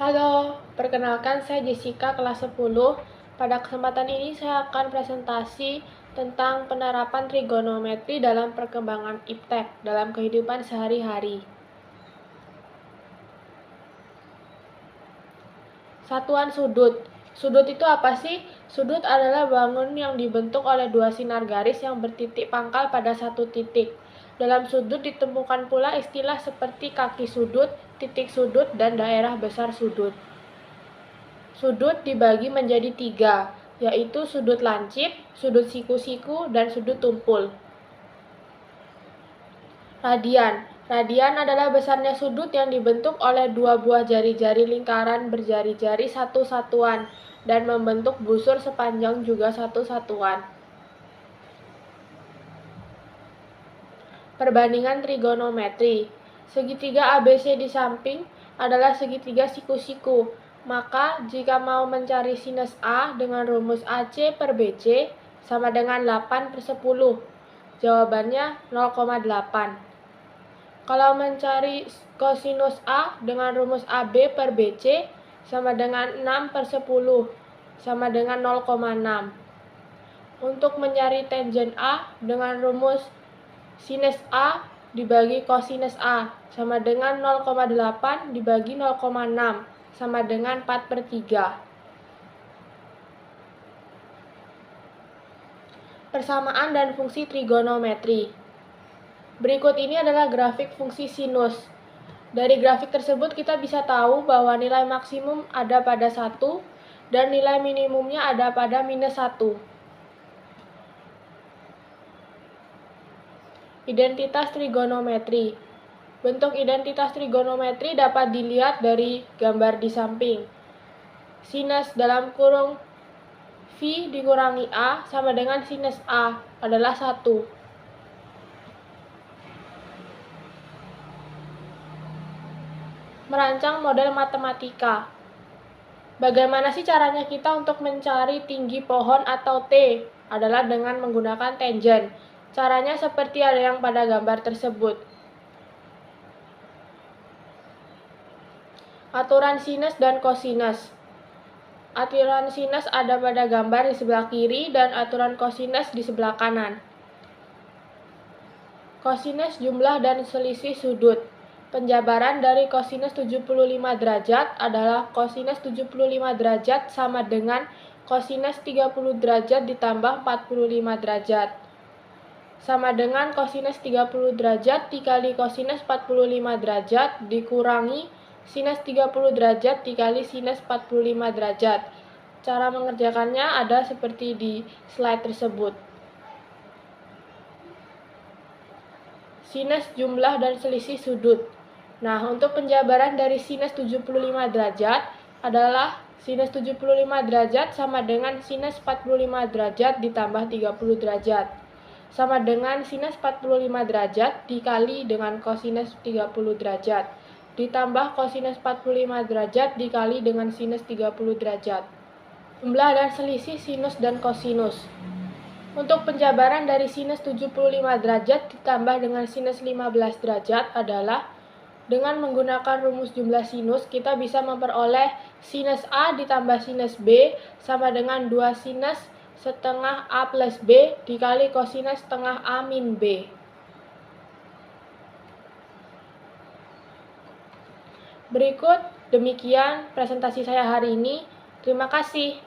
Halo, perkenalkan saya Jessica kelas 10. Pada kesempatan ini saya akan presentasi tentang penerapan trigonometri dalam perkembangan iptek dalam kehidupan sehari-hari. Satuan sudut. Sudut itu apa sih? Sudut adalah bangun yang dibentuk oleh dua sinar garis yang bertitik pangkal pada satu titik. Dalam sudut ditemukan pula istilah seperti kaki sudut, titik sudut, dan daerah besar sudut. Sudut dibagi menjadi 3, yaitu sudut lancip, sudut siku-siku, dan sudut tumpul. Radian. Radian adalah besarnya sudut yang dibentuk oleh dua buah jari-jari lingkaran berjari-jari satu satuan dan membentuk busur sepanjang juga satu satuan. Perbandingan trigonometri. Segitiga ABC di samping adalah segitiga siku-siku. Maka, jika mau mencari sinus A dengan rumus AC per BC sama dengan 8/10. Jawabannya 0,8. Kalau mencari kosinus A dengan rumus AB per BC sama dengan 6/10 sama dengan 0,6. Untuk mencari tangen A dengan rumus sinus A dibagi kosinus A sama dengan 0,8 dibagi 0,6 sama dengan 4/3. Persamaan dan fungsi trigonometri. Berikut ini adalah grafik fungsi sinus. Dari grafik tersebut kita bisa tahu bahwa nilai maksimum ada pada 1 dan nilai minimumnya ada pada -1. Identitas trigonometri. Bentuk identitas trigonometri dapat dilihat dari gambar di samping. Sinus dalam kurung V dikurangi A sama dengan sinus A adalah 1. Merancang model matematika. Bagaimana sih caranya kita untuk mencari tinggi pohon atau T? Adalah dengan menggunakan tangen. Caranya seperti ada yang pada gambar tersebut. Aturan sinus dan kosinus. Aturan sinus ada pada gambar di sebelah kiri dan aturan kosinus di sebelah kanan. Kosinus jumlah dan selisih sudut. Penjabaran dari kosinus 75 derajat adalah kosinus 75 derajat sama dengan kosinus 30 derajat ditambah 45 derajat. Sama dengan kosinus 30 derajat dikali kosinus 45 derajat dikurangi sinus 30 derajat dikali sinus 45 derajat. Cara mengerjakannya ada seperti di slide tersebut. Sinus jumlah dan selisih sudut. Nah, untuk penjabaran dari sinus 75 derajat adalah sinus 75 derajat sama dengan sinus 45 derajat ditambah 30 derajat. Sama dengan sinus 45 derajat dikali dengan kosinus 30 derajat. Ditambah kosinus 45 derajat dikali dengan sinus 30 derajat. Jumlah dan selisih sinus dan kosinus. Untuk penjabaran dari sinus 75 derajat ditambah dengan sinus 15 derajat adalah dengan menggunakan rumus jumlah sinus, kita bisa memperoleh sinus A ditambah sinus B sama dengan 2 sinus setengah A plus B dikali kosinus setengah A min B. Berikut demikian presentasi saya hari ini. Terima kasih.